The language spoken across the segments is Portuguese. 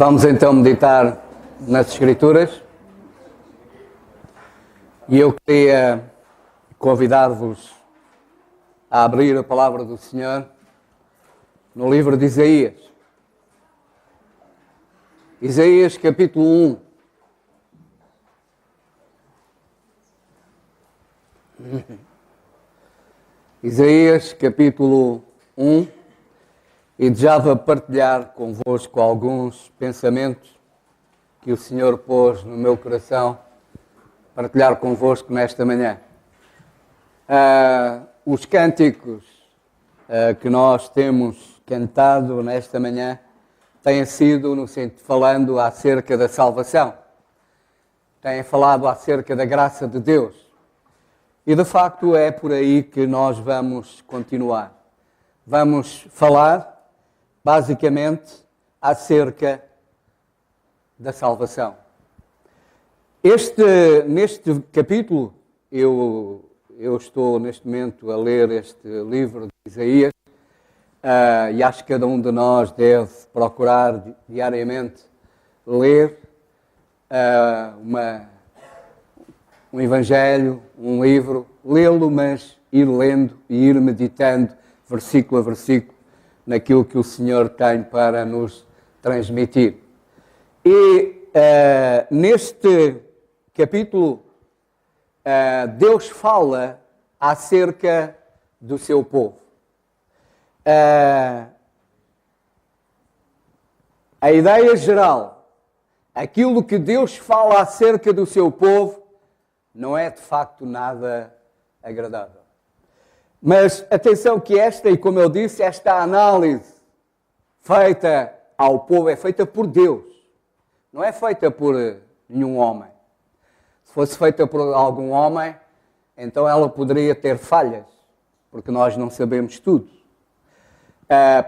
Vamos então meditar nas Escrituras e eu queria convidar-vos a abrir a palavra do Senhor no livro de Isaías. Isaías capítulo 1. Isaías capítulo 1. E desejava partilhar convosco alguns pensamentos que o Senhor pôs no meu coração, partilhar convosco nesta manhã. Os cânticos que nós temos cantado nesta manhã têm sido falando acerca da salvação, têm falado acerca da graça de Deus. E de facto é por aí que nós vamos continuar. Vamos falar basicamente acerca da salvação. Neste capítulo, eu estou neste momento a ler este livro de Isaías e acho que cada um de nós deve procurar diariamente ler um evangelho, um livro, lê-lo, mas ir lendo e ir meditando versículo a versículo naquilo que o Senhor tem para nos transmitir. E neste capítulo, Deus fala acerca do seu povo. A ideia geral, aquilo que Deus fala acerca do seu povo, não é de facto nada agradável. Mas atenção que e como eu disse, esta análise feita ao povo é feita por Deus. Não é feita por nenhum homem. Se fosse feita por algum homem, então ela poderia ter falhas, porque nós não sabemos tudo.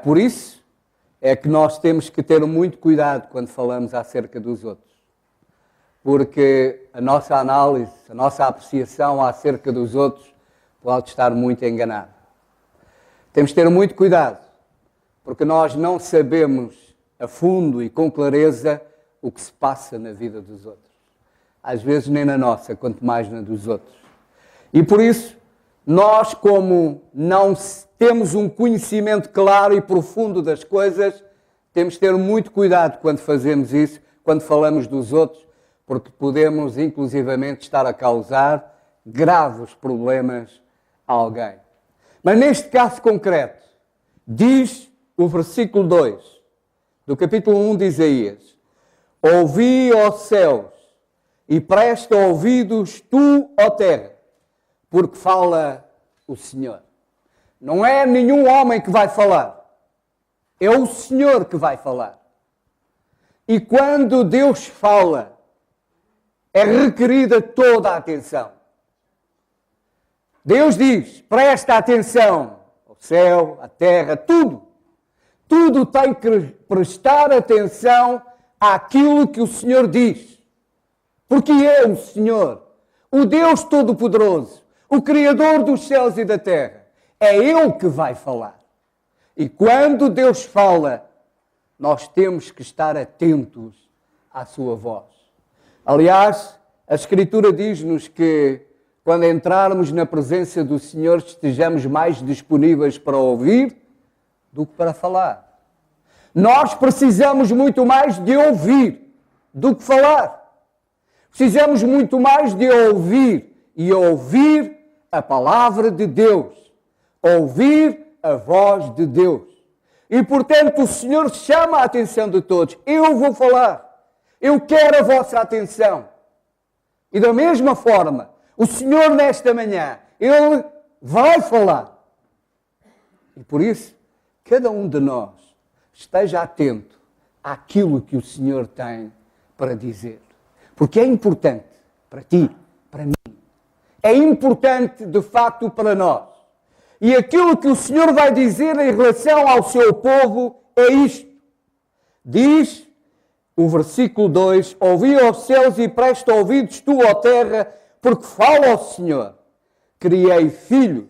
Por isso é que nós temos que ter muito cuidado quando falamos acerca dos outros. Porque a nossa análise, a nossa apreciação acerca dos outros pode estar muito enganado. Temos de ter muito cuidado, porque nós não sabemos a fundo e com clareza o que se passa na vida dos outros. Às vezes nem na nossa, quanto mais na dos outros. E por isso, nós como não temos um conhecimento claro e profundo das coisas, temos de ter muito cuidado quando fazemos isso, quando falamos dos outros, porque podemos inclusivamente estar a causar graves problemas a alguém. Mas neste caso concreto, diz o versículo 2 do capítulo 1 de Isaías: ouvi, ó céus, e presta ouvidos tu, ó terra, porque fala o Senhor. Não é nenhum homem que vai falar, é o Senhor que vai falar. E quando Deus fala, é requerida toda a atenção. Deus diz, presta atenção ao céu, à terra, tudo. Tudo tem que prestar atenção àquilo que o Senhor diz. Porque é o Senhor, o Deus Todo-Poderoso, o Criador dos céus e da terra. É Ele que vai falar. E quando Deus fala, nós temos que estar atentos à sua voz. Aliás, a Escritura diz-nos que quando entrarmos na presença do Senhor, estejamos mais disponíveis para ouvir do que para falar. Nós precisamos muito mais de ouvir do que falar. Precisamos muito mais de ouvir e ouvir a palavra de Deus. Ouvir a voz de Deus. E, portanto, o Senhor chama a atenção de todos. Eu vou falar. Eu quero a vossa atenção. E da mesma forma, o Senhor, nesta manhã, Ele vai falar. E por isso, cada um de nós esteja atento àquilo que o Senhor tem para dizer. Porque é importante para ti, para mim. É importante, de facto, para nós. E aquilo que o Senhor vai dizer em relação ao seu povo é isto. Diz o versículo 2, ouvi aos céus e presta ouvidos tu, ó terra, porque fala ao Senhor. Criei filhos,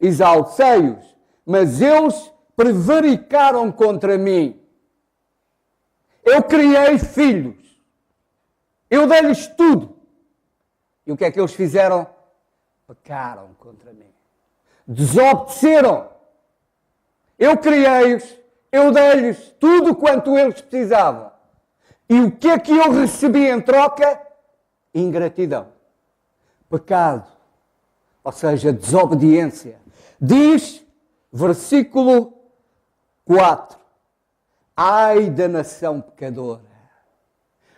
exaltei-os, mas eles prevaricaram contra mim. Eu criei filhos. Eu dei-lhes tudo. E o que é que eles fizeram? Pecaram contra mim. Desobedeceram. Eu criei-os. Eu dei-lhes tudo quanto eles precisavam. E o que é que eu recebi em troca? Ingratidão. Pecado. Ou seja, desobediência. Diz, versículo 4. Ai da nação pecadora.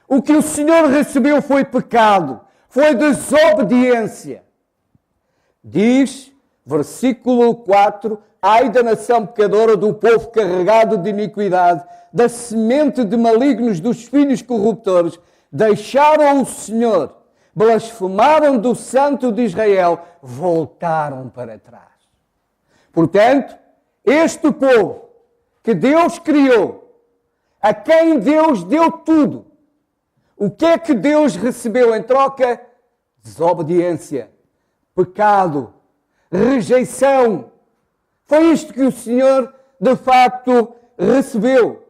O que o Senhor recebeu foi pecado. Foi desobediência. Diz, versículo 4. Ai da nação pecadora, do povo carregado de iniquidade, da semente de malignos, dos filhos corruptores. Deixaram o Senhor, blasfemaram do Santo de Israel, voltaram para trás. Portanto, este povo que Deus criou, a quem Deus deu tudo, o que é que Deus recebeu em troca? Desobediência, pecado, rejeição. Foi isto que o Senhor, de facto, recebeu.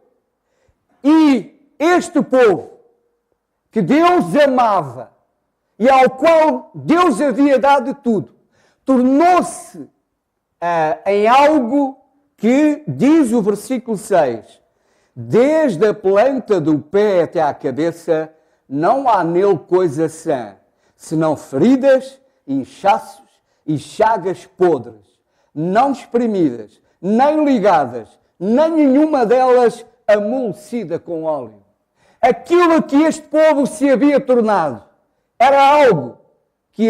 E este povo, que Deus amava e ao qual Deus havia dado tudo, tornou-se em algo que, diz o versículo 6, desde a planta do pé até à cabeça, não há nele coisa sã, senão feridas, inchaços e chagas podres, não espremidas, nem ligadas, nem nenhuma delas amolecida com óleo. Aquilo que este povo se havia tornado era algo que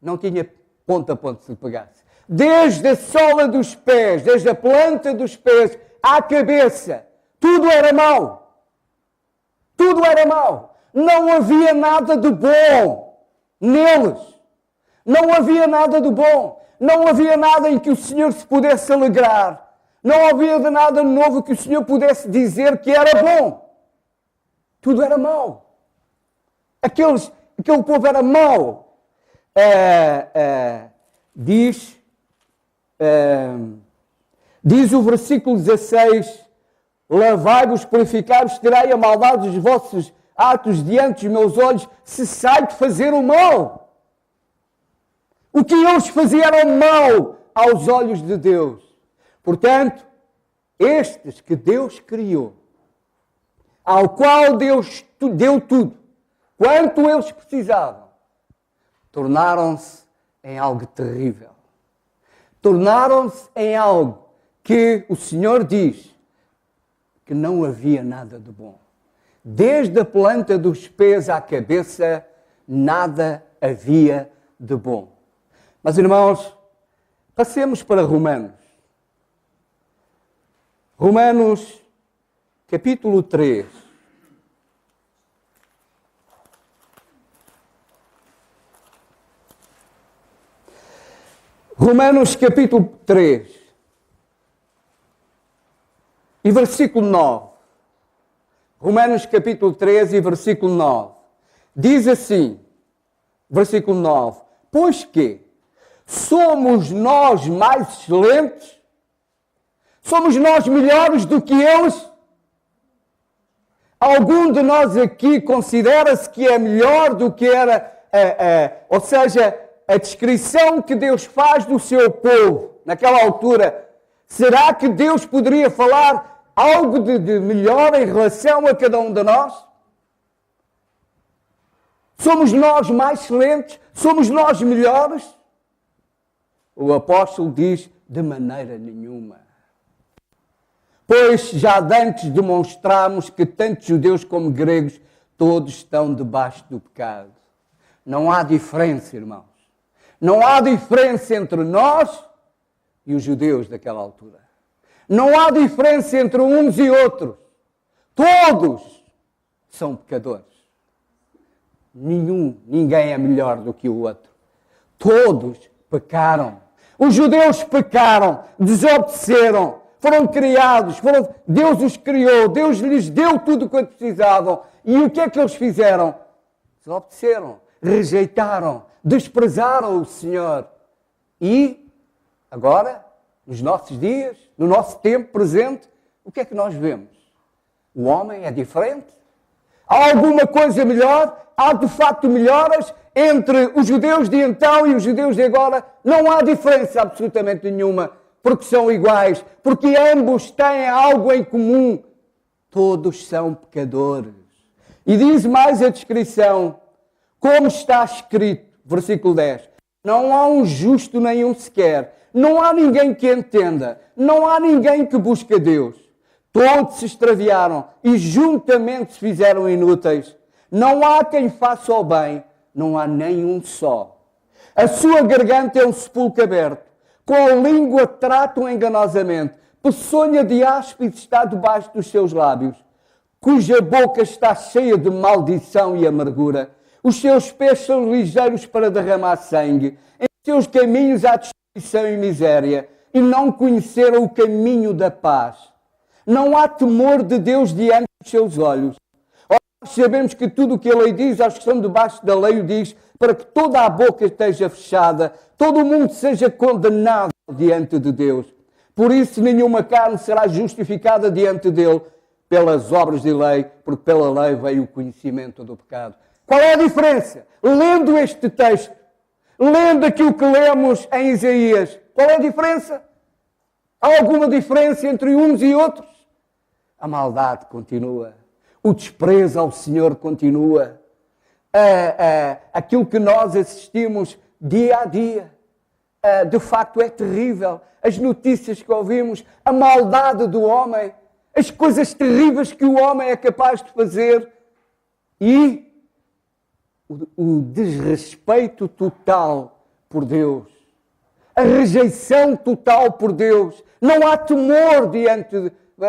não tinha ponta a ponta se lhe pegasse. Desde a sola dos pés, desde a planta dos pés à cabeça, tudo era mau. Tudo era mau. Não havia nada de bom neles. Não havia nada de bom. Não havia nada em que o Senhor se pudesse alegrar. Não havia de nada novo que o Senhor pudesse dizer que era bom. Tudo era mau. Aquele povo era mau. Diz o versículo 16, lavai-vos, purificai-vos, tirai a maldade dos vossos atos diante dos meus olhos, cessai de fazer o mal. O que eles faziam era mal aos olhos de Deus. Portanto, estes que Deus criou, ao qual Deus deu tudo, quanto eles precisavam, tornaram-se em algo terrível. Tornaram-se em algo que o Senhor diz que não havia nada de bom. Desde a planta dos pés à cabeça, nada havia de bom. Mas, irmãos, passemos para Romanos. Romanos, capítulo 3. Romanos, capítulo 3. E versículo 9. Romanos, capítulo 3 e versículo 9. Diz assim, versículo 9. Pois que somos nós mais excelentes? Somos nós melhores do que eles? Algum de nós aqui considera-se que é melhor do que era, ou seja, a descrição que Deus faz do seu povo naquela altura? Será que Deus poderia falar algo de melhor em relação a cada um de nós? Somos nós mais excelentes? Somos nós melhores? O apóstolo diz, de maneira nenhuma. Pois já antes demonstramos que tanto judeus como gregos, todos estão debaixo do pecado. Não há diferença, irmãos. Não há diferença entre nós e os judeus daquela altura. Não há diferença entre uns e outros. Todos são pecadores. Ninguém é melhor do que o outro. Todos pecaram. Os judeus pecaram, desobedeceram, foram criados, Deus os criou, Deus lhes deu tudo o que precisavam. E o que é que eles fizeram? Desobedeceram, rejeitaram, desprezaram o Senhor. E agora, nos nossos dias, no nosso tempo presente, o que é que nós vemos? O homem é diferente. Há alguma coisa melhor? Há de facto melhoras entre os judeus de então e os judeus de agora? Não há diferença absolutamente nenhuma, porque são iguais, porque ambos têm algo em comum. Todos são pecadores. E diz mais a descrição, como está escrito, versículo 10. Não há um justo nenhum sequer. Não há ninguém que entenda. Não há ninguém que busque a Deus. Todos se extraviaram e juntamente se fizeram inúteis. Não há quem faça o bem. Não há nenhum só. A sua garganta é um sepulcro aberto. Com a língua tratam enganosamente. Peçonha de áspides está debaixo dos seus lábios. Cuja boca está cheia de maldição e amargura. Os seus pés são ligeiros para derramar sangue. Em seus caminhos há destruição e miséria. E não conheceram o caminho da paz. Não há temor de Deus diante dos seus olhos. Nós sabemos que tudo o que a lei diz, aos que estão debaixo da lei o diz, para que toda a boca esteja fechada, todo o mundo seja condenado diante de Deus. Por isso nenhuma carne será justificada diante dele pelas obras de lei, porque pela lei veio o conhecimento do pecado. Qual é a diferença? Lendo este texto, lendo aquilo que lemos em Isaías, qual é a diferença? Há alguma diferença entre uns e outros? A maldade continua. O desprezo ao Senhor continua. Aquilo que nós assistimos dia a dia, de facto é terrível. As notícias que ouvimos, a maldade do homem, as coisas terríveis que o homem é capaz de fazer e o desrespeito total por Deus. A rejeição total por Deus. Não há temor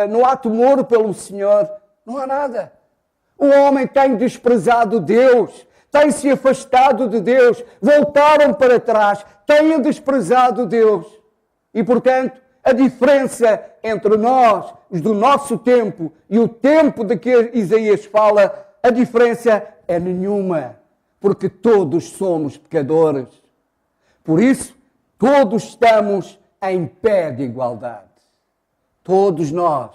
não há temor pelo Senhor. Não há nada. O homem tem desprezado Deus, tem se afastado de Deus, voltaram para trás, têm desprezado Deus. E, portanto, a diferença entre nós, os do nosso tempo, e o tempo de que Isaías fala, a diferença é nenhuma, porque todos somos pecadores. Por isso, todos estamos em pé de igualdade. Todos nós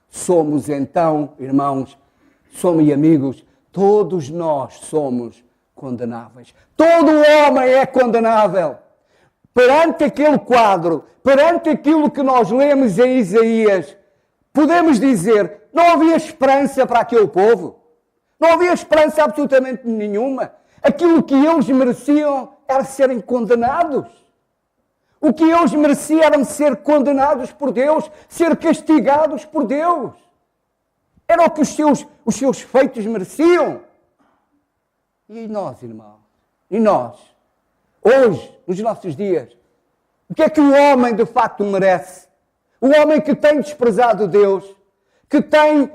somos, então, irmãos, somos amigos, todos nós somos condenáveis. Todo homem é condenável. Perante aquele quadro, perante aquilo que nós lemos em Isaías, podemos dizer, não havia esperança para aquele povo. Não havia esperança absolutamente nenhuma. Aquilo que eles mereciam era serem condenados. O que eles mereciam era ser condenados por Deus, ser castigados por Deus. Era o que os seus feitos mereciam. E nós, irmãos? E nós? Hoje, nos nossos dias, o que é que o homem de facto merece? O homem que tem desprezado Deus, que tem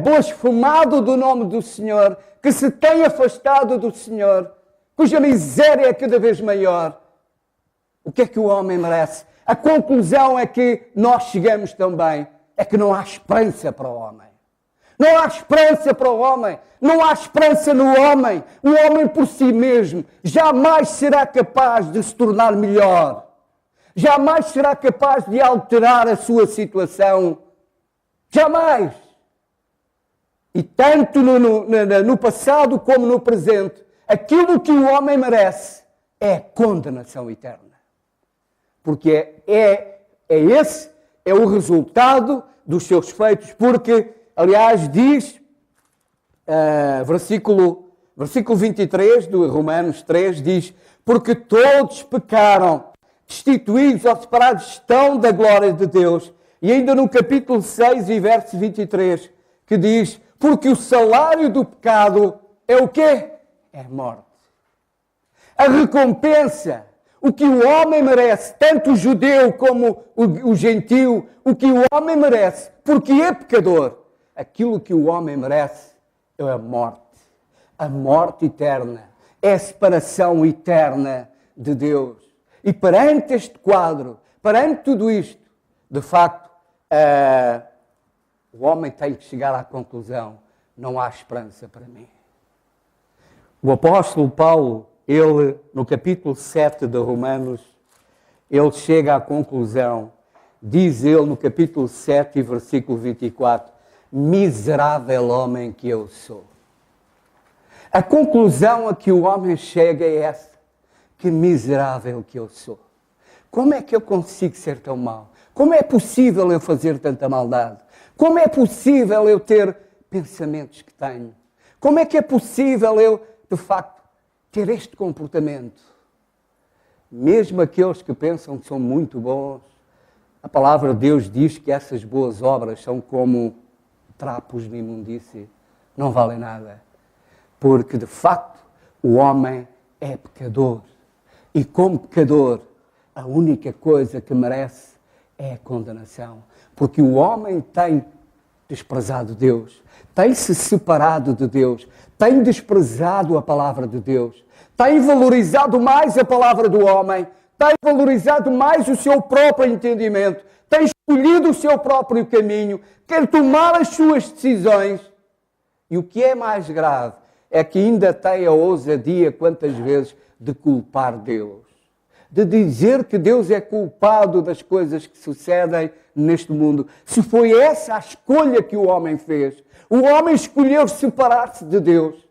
blasfemado do nome do Senhor, que se tem afastado do Senhor, cuja miséria é cada vez maior. O que é que o homem merece? A conclusão é que nós chegamos também, é que não há esperança para o homem. Não há esperança para o homem. Não há esperança no homem. O homem por si mesmo jamais será capaz de se tornar melhor. Jamais será capaz de alterar a sua situação. Jamais. E tanto no passado como no presente, aquilo que o homem merece é condenação eterna. Porque esse é o resultado dos seus feitos. Porque, aliás, diz, versículo 23 do Romanos 3, diz, porque todos pecaram, destituídos ou separados estão da glória de Deus. E ainda no capítulo 6 e verso 23, que diz, porque o salário do pecado é o quê? É a morte. A recompensa, o que o homem merece, tanto o judeu como o gentio, o que o homem merece, porque é pecador, aquilo que o homem merece é a morte eterna, é a separação eterna de Deus. E perante este quadro, perante tudo isto, de facto, o homem tem que chegar à conclusão, não há esperança para mim. O apóstolo Paulo, ele, no capítulo 7 de Romanos, ele chega à conclusão, diz ele no capítulo 7 e versículo 24, miserável homem que eu sou. A conclusão a que o homem chega é essa: que miserável que eu sou. Como é que eu consigo ser tão mau? Como é possível eu fazer tanta maldade? Como é possível eu ter pensamentos que tenho? Como é que é possível eu, de facto, ter este comportamento? Mesmo aqueles que pensam que são muito bons, a palavra de Deus diz que essas boas obras são como trapos de imundície, não valem nada. Porque, de facto, o homem é pecador. E como pecador, a única coisa que merece é a condenação. Porque o homem tem desprezado Deus, tem se separado de Deus, tem desprezado a palavra de Deus, tem valorizado mais a palavra do homem, tem valorizado mais o seu próprio entendimento, tem escolhido o seu próprio caminho, quer tomar as suas decisões. E o que é mais grave é que ainda tem a ousadia, quantas vezes, de culpar Deus. De dizer que Deus é culpado das coisas que sucedem neste mundo. Se foi essa a escolha que o homem fez, o homem escolheu separar-se de Deus.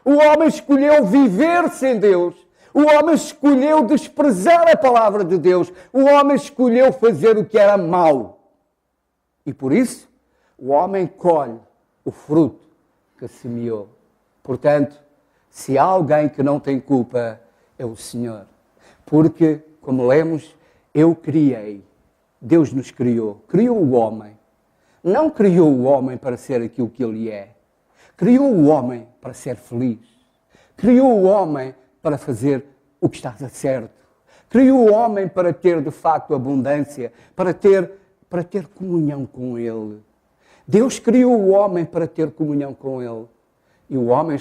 O homem escolheu viver sem Deus. O homem escolheu desprezar a palavra de Deus. O homem escolheu fazer o que era mau. E por isso, o homem colhe o fruto que semeou. Portanto, se há alguém que não tem culpa, é o Senhor. Porque, como lemos, eu criei. Deus nos criou. Criou o homem. Não criou o homem para ser aquilo que ele é. Criou o homem para ser feliz. Criou o homem para fazer o que está certo. Criou o homem para ter, de facto, abundância, para ter comunhão com Ele. Deus criou o homem para ter comunhão com Ele. E o homem,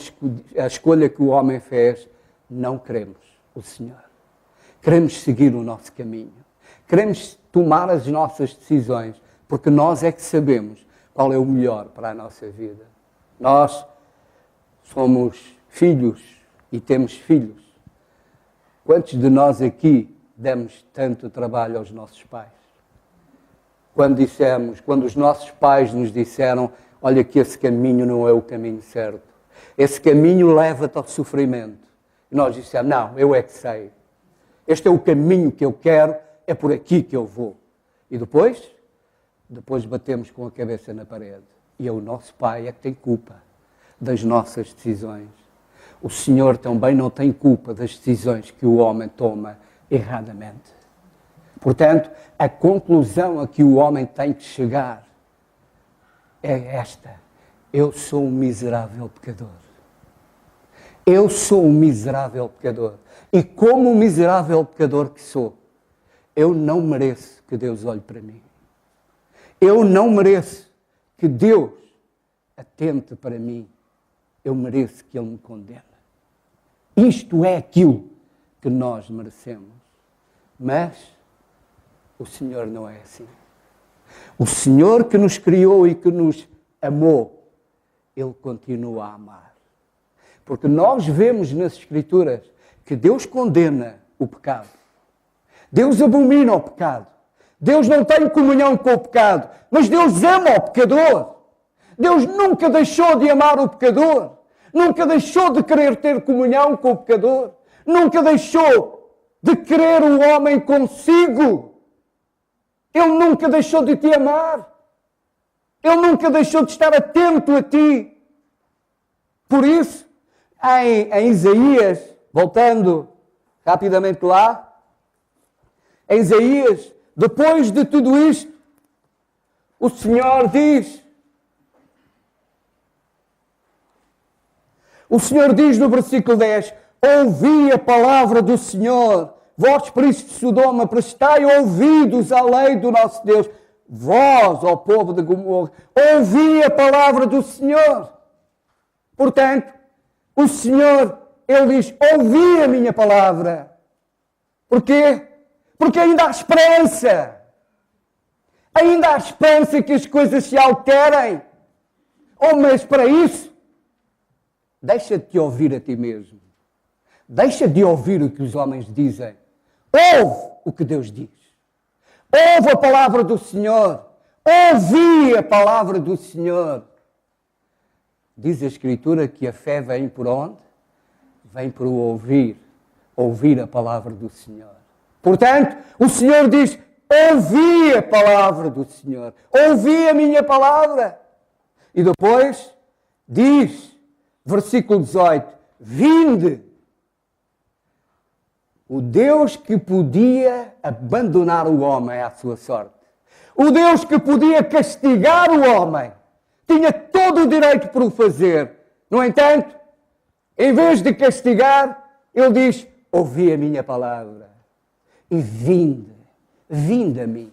a escolha que o homem fez, não queremos o Senhor. Queremos seguir o nosso caminho. Queremos tomar as nossas decisões, porque nós é que sabemos qual é o melhor para a nossa vida. Nós somos filhos e temos filhos. Quantos de nós aqui demos tanto trabalho aos nossos pais? Quando os nossos pais nos disseram, olha que esse caminho não é o caminho certo. Esse caminho leva-te ao sofrimento. E nós dissemos, não, eu é que sei. Este é o caminho que eu quero, é por aqui que eu vou. E depois batemos com a cabeça na parede. E é o nosso pai é que tem culpa das nossas decisões. O Senhor também não tem culpa das decisões que o homem toma erradamente. Portanto, a conclusão a que o homem tem que chegar é esta: eu sou um miserável pecador. Eu sou um miserável pecador. E como um miserável pecador que sou, eu não mereço que Deus olhe para mim. Eu não mereço que Deus atente para mim. Eu mereço que Ele me condene. Isto é aquilo que nós merecemos. Mas o Senhor não é assim. O Senhor que nos criou e que nos amou, Ele continua a amar. Porque nós vemos nas Escrituras que Deus condena o pecado. Deus abomina o pecado. Deus não tem comunhão com o pecado, mas Deus ama o pecador. Deus nunca deixou de amar o pecador. Nunca deixou de querer ter comunhão com o pecador. Nunca deixou de querer o homem consigo. Ele nunca deixou de te amar. Ele nunca deixou de estar atento a ti. Por isso, em Isaías, voltando rapidamente lá, em Isaías, depois de tudo isto, o Senhor diz no versículo 10, ouvi a palavra do Senhor, vós, príncipes de Sodoma, prestai ouvidos à lei do nosso Deus, vós, ó povo de Gomorra, ouvi a palavra do Senhor. Portanto, o Senhor, Ele diz, ouvi a minha palavra. Porquê? Porque ainda há esperança. Ainda há esperança que as coisas se alterem. Oh, mas para isso, deixa de te ouvir a ti mesmo. Deixa de ouvir o que os homens dizem. Ouve o que Deus diz. Ouve a palavra do Senhor. ouvi a palavra do Senhor. Diz a Escritura que a fé vem por onde? Vem por ouvir a palavra do Senhor. Portanto, o Senhor diz, ouvi a palavra do Senhor, ouvi a minha palavra. E depois diz, versículo 18, vinde. O Deus que podia abandonar o homem à sua sorte, o Deus que podia castigar o homem, tinha todo o direito para o fazer. No entanto, em vez de castigar, ele diz, ouvi a minha palavra e vinde a mim,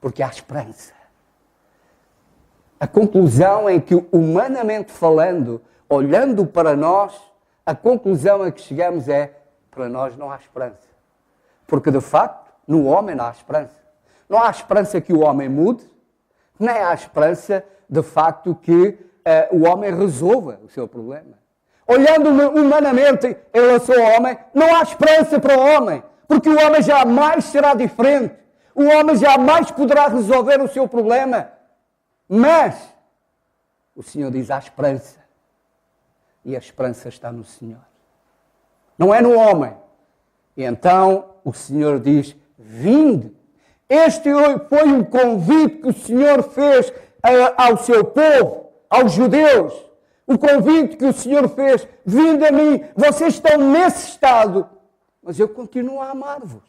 porque há esperança. A conclusão é que, humanamente falando, olhando para nós, a conclusão a que chegamos é, para nós não há esperança. Porque, de facto, no homem não há esperança. Não há esperança que o homem mude, nem há esperança, de facto, que o homem resolva o seu problema. Olhando humanamente em relação ao homem, não há esperança para o homem, porque o homem jamais será diferente. O homem jamais poderá resolver o seu problema. Mas o Senhor diz, há esperança. E a esperança está no Senhor. Não é no homem. E então o Senhor diz, vinde. Este foi um convite que o Senhor fez ao seu povo, aos judeus. O convite que o Senhor fez, vinde a mim. Vocês estão nesse estado, mas eu continuo a amar-vos.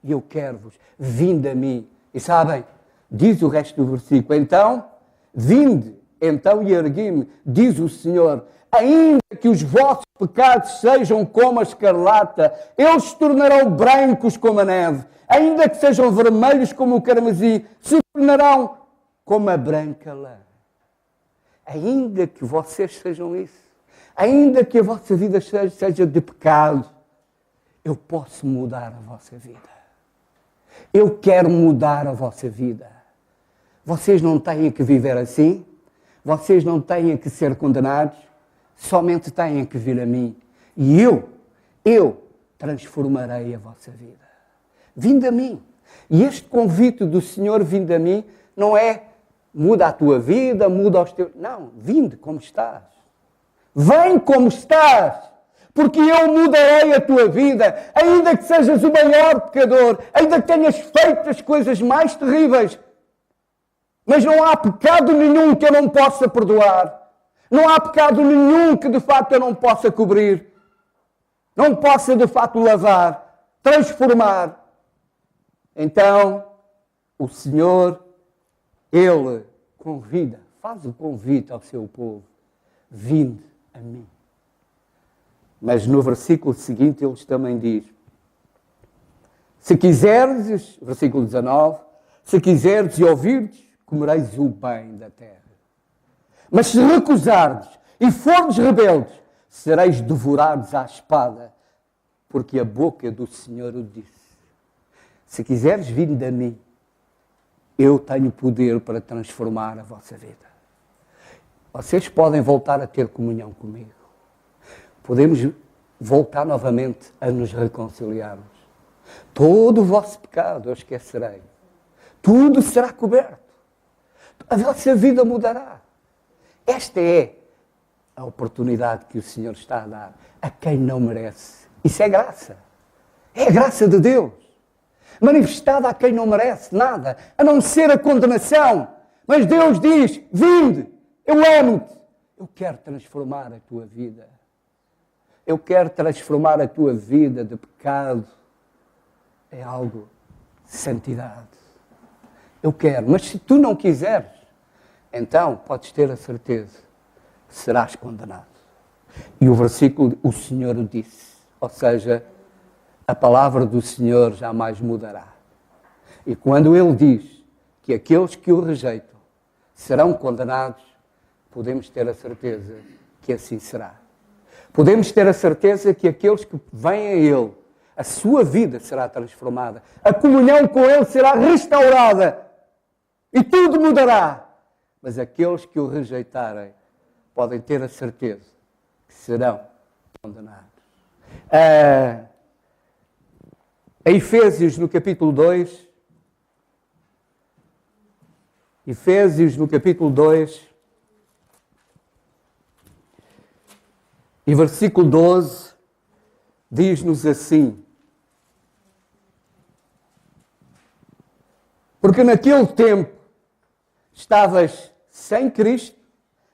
E eu quero-vos. Vinde a mim. E sabem, diz o resto do versículo, então, vinde, então e ergui-me, diz o Senhor, ainda que os vossos pecados sejam como a escarlata, eles se tornarão brancos como a neve. Ainda que sejam vermelhos como o carmesim, se tornarão como a branca lã. Ainda que vocês sejam isso, ainda que a vossa vida seja de pecado, eu posso mudar a vossa vida. Eu quero mudar a vossa vida. Vocês não têm que viver assim, vocês não têm que ser condenados, somente têm que vir a mim. E eu transformarei a vossa vida. Vinde a mim. E este convite do Senhor, vinde a mim, não é muda a tua vida, muda os teus... Não, vinde como estás. Vem como estás. Porque eu mudarei a tua vida. Ainda que sejas o maior pecador, ainda que tenhas feito as coisas mais terríveis, mas não há pecado nenhum que eu não possa perdoar. Não há pecado nenhum que de facto eu não possa cobrir. Não possa de facto lavar, transformar. Então, o Senhor, Ele convida, faz o convite ao seu povo. Vinde a mim. Mas no versículo seguinte ele também diz, se quiserdes, versículo 19, se quiserdes e ouvirdes, comereis o bem da terra. Mas se recusardes e fordes rebeldes, sereis devorados à espada, porque a boca do Senhor o disse. Se quiseres vir de mim, eu tenho poder para transformar a vossa vida. Vocês podem voltar a ter comunhão comigo. Podemos voltar novamente a nos reconciliarmos. Todo o vosso pecado eu esquecerei. Tudo será coberto. A vossa vida mudará. Esta é a oportunidade que o Senhor está a dar a quem não merece. Isso é graça. É a graça de Deus. Manifestada a quem não merece nada, a não ser a condenação. Mas Deus diz, vinde, eu amo-te. Eu quero transformar a tua vida. Eu quero transformar a tua vida de pecado em algo de santidade. Eu quero, mas se tu não quiseres, então podes ter a certeza que serás condenado. E o versículo, o Senhor o disse, ou seja, a palavra do Senhor jamais mudará. E quando Ele diz que aqueles que o rejeitam serão condenados, podemos ter a certeza que assim será. Podemos ter a certeza que aqueles que vêm a Ele, a sua vida será transformada, a comunhão com Ele será restaurada e tudo mudará. Mas aqueles que o rejeitarem podem ter a certeza que serão condenados. Em Efésios, no capítulo 2, Efésios, no capítulo 2, e versículo 12, diz-nos assim: porque naquele tempo estavas sem Cristo,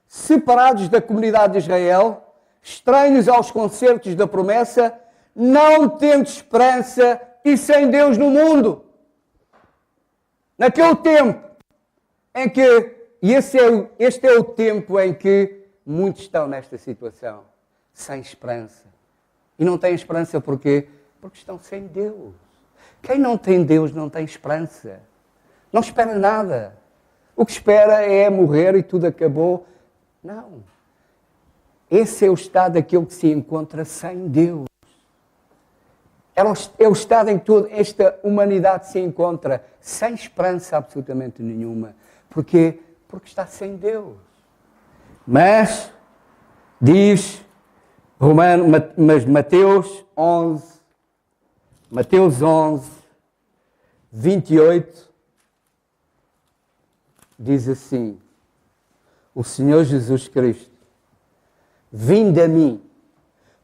separados da comunidade de Israel, estranhos aos concertos da promessa, não tendo esperança e sem Deus no mundo. Naquele tempo em que, e este é o tempo em que muitos estão nesta situação, sem esperança. E não têm esperança porquê? Porque estão sem Deus. Quem não tem Deus não tem esperança. Não espera nada. O que espera é morrer e tudo acabou. Não. Esse é o estado daquele que se encontra sem Deus. É o estado em que toda esta humanidade se encontra sem esperança absolutamente nenhuma. Porquê? Porque está sem Deus. Mas, diz Mateus 11, 28, diz assim: o Senhor Jesus Cristo, vinde a mim,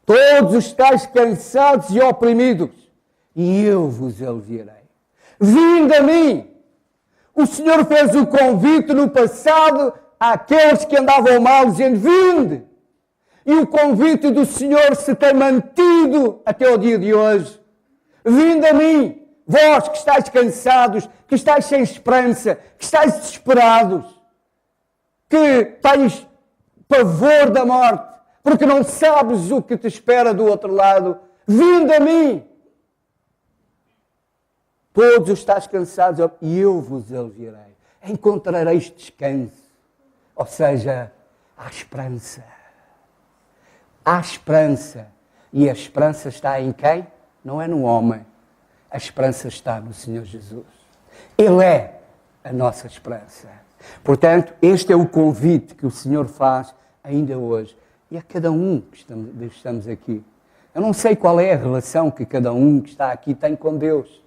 todos os tais cansados e oprimidos, e eu vos aliviarei. Vinde a mim. O Senhor fez o convite no passado àqueles que andavam mal, dizendo: vinde. E o convite do Senhor se tem mantido até o dia de hoje. Vinde a mim, vós que estáis cansados, que estáis sem esperança, que estáis desesperados, que tens pavor da morte, porque não sabes o que te espera do outro lado. Vinde a mim. Todos os estáis cansados e eu vos aliviarei. Encontrareis descanso. Ou seja, há esperança. Há esperança. E a esperança está em quem? Não é no homem. A esperança está no Senhor Jesus. Ele é a nossa esperança. Portanto, este é o convite que o Senhor faz ainda hoje. E a cada um que estamos aqui. Eu não sei qual é a relação que cada um que está aqui tem com Deus.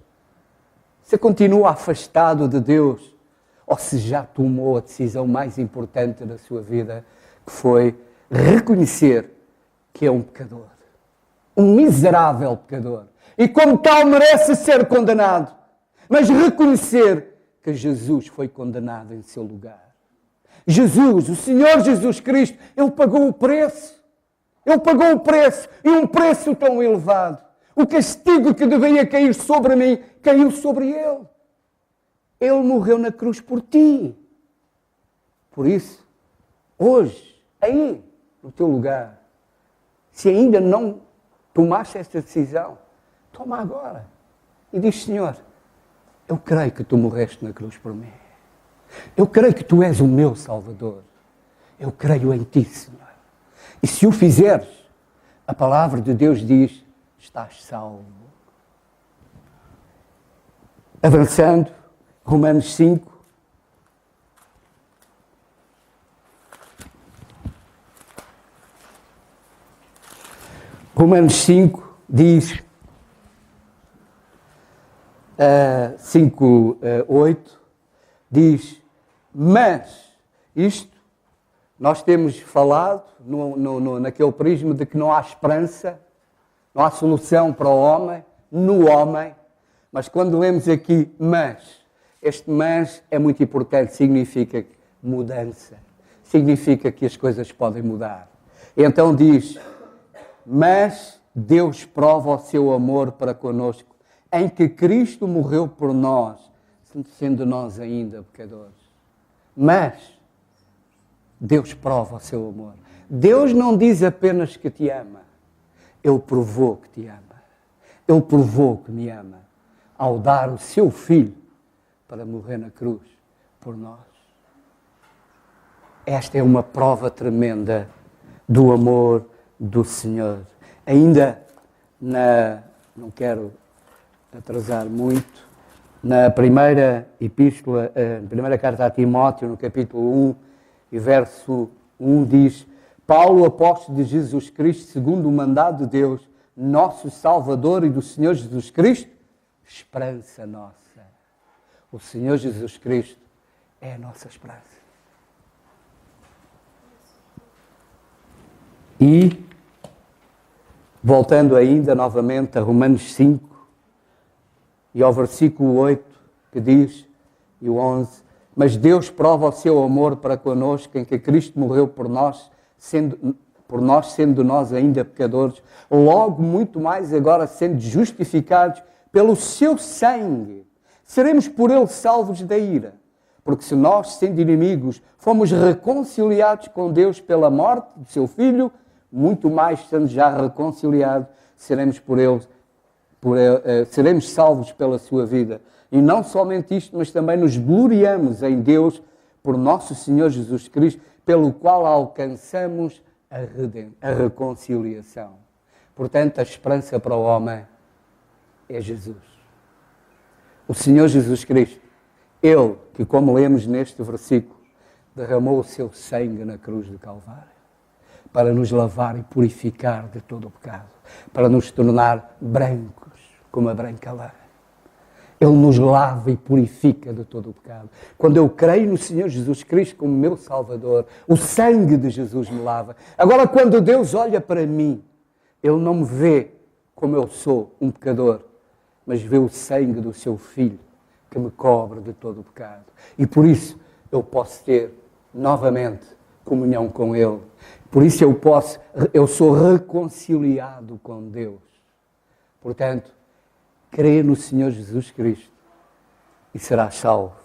Se continua afastado de Deus, ou se já tomou a decisão mais importante da sua vida, que foi reconhecer que é um pecador. Um miserável pecador. E como tal merece ser condenado. Mas reconhecer que Jesus foi condenado em seu lugar. Jesus, o Senhor Jesus Cristo, Ele pagou o preço. Ele pagou o preço. E um preço tão elevado. O castigo que deveria cair sobre mim, caiu sobre Ele. Ele morreu na cruz por ti. Por isso, hoje, aí, no teu lugar, se ainda não tomaste esta decisão, toma agora. E diz: Senhor, eu creio que Tu morreste na cruz por mim. Eu creio que Tu és o meu Salvador. Eu creio em Ti, Senhor. E se o fizeres, a palavra de Deus diz: estás salvo. Avançando, Romanos 5. Romanos 5 diz, 8, diz: mas isto, nós temos falado naquele prisma de que não há esperança, não há solução para o homem, no homem, mas quando lemos aqui mas, este mas é muito importante, significa mudança, significa que as coisas podem mudar. Então diz: mas Deus prova o seu amor para conosco, em que Cristo morreu por nós, sendo nós ainda pecadores. Mas Deus prova o seu amor. Deus não diz apenas que te ama. Ele provou que te ama. Ele provou que me ama ao dar o seu Filho para morrer na cruz por nós. Esta é uma prova tremenda do amor do Senhor. Ainda não quero atrasar muito, na primeira epístola, primeira carta a Timóteo, no capítulo 1 e verso 1 diz: Paulo, apóstolo de Jesus Cristo, segundo o mandado de Deus, nosso Salvador e do Senhor Jesus Cristo, esperança nossa. O Senhor Jesus Cristo é a nossa esperança. E, voltando ainda novamente a Romanos 5, e ao versículo 8, que diz, e o 11, mas Deus prova o seu amor para connosco em que Cristo morreu por nós, sendo nós ainda pecadores, logo muito mais agora sendo justificados pelo seu sangue, seremos por ele salvos da ira. Porque se nós, sendo inimigos, fomos reconciliados com Deus pela morte do seu Filho, muito mais, sendo já reconciliados, seremos seremos salvos pela sua vida. E não somente isto, mas também nos gloriamos em Deus por nosso Senhor Jesus Cristo, pelo qual alcançamos a reconciliação. Portanto, a esperança para o homem é Jesus. O Senhor Jesus Cristo, Ele que, como lemos neste versículo, derramou o seu sangue na cruz do Calvário para nos lavar e purificar de todo o pecado, para nos tornar brancos como a branca lã. Ele nos lava e purifica de todo o pecado. Quando eu creio no Senhor Jesus Cristo como meu Salvador, o sangue de Jesus me lava. Agora, quando Deus olha para mim, Ele não me vê como eu sou, um pecador, mas vê o sangue do seu Filho que me cobre de todo o pecado. E por isso eu posso ter novamente comunhão com Ele. Por isso eu sou reconciliado com Deus. Portanto, crê no Senhor Jesus Cristo e serás salvo.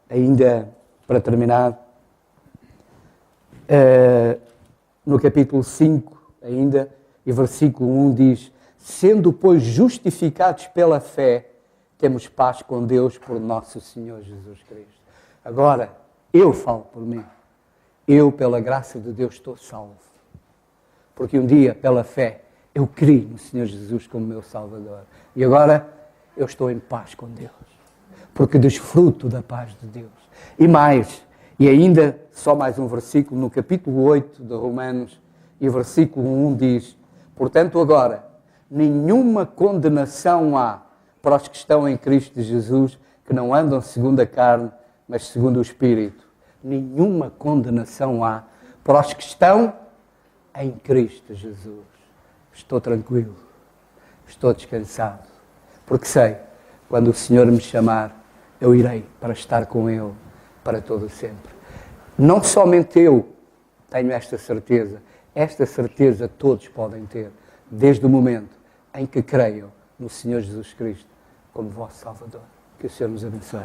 Ainda para terminar, no capítulo 5, ainda, e versículo 1 diz, sendo, pois, justificados pela fé, temos paz com Deus por nosso Senhor Jesus Cristo. Agora, eu falo por mim. Eu, pela graça de Deus, estou salvo. Porque um dia, pela fé, eu criei no Senhor Jesus como meu Salvador. E agora, eu estou em paz com Deus. Porque desfruto da paz de Deus. E mais, e ainda, só mais um versículo, no capítulo 8 de Romanos, e versículo 1 diz, portanto agora, nenhuma condenação há para os que estão em Cristo Jesus, que não andam segundo a carne, mas segundo o Espírito. Nenhuma condenação há para os que estão em Cristo Jesus. Estou tranquilo, estou descansado, porque sei, quando o Senhor me chamar, eu irei para estar com Ele para todo sempre. Não somente eu tenho esta certeza todos podem ter, desde o momento em que creiam no Senhor Jesus Cristo como vosso Salvador. Que o Senhor nos abençoe.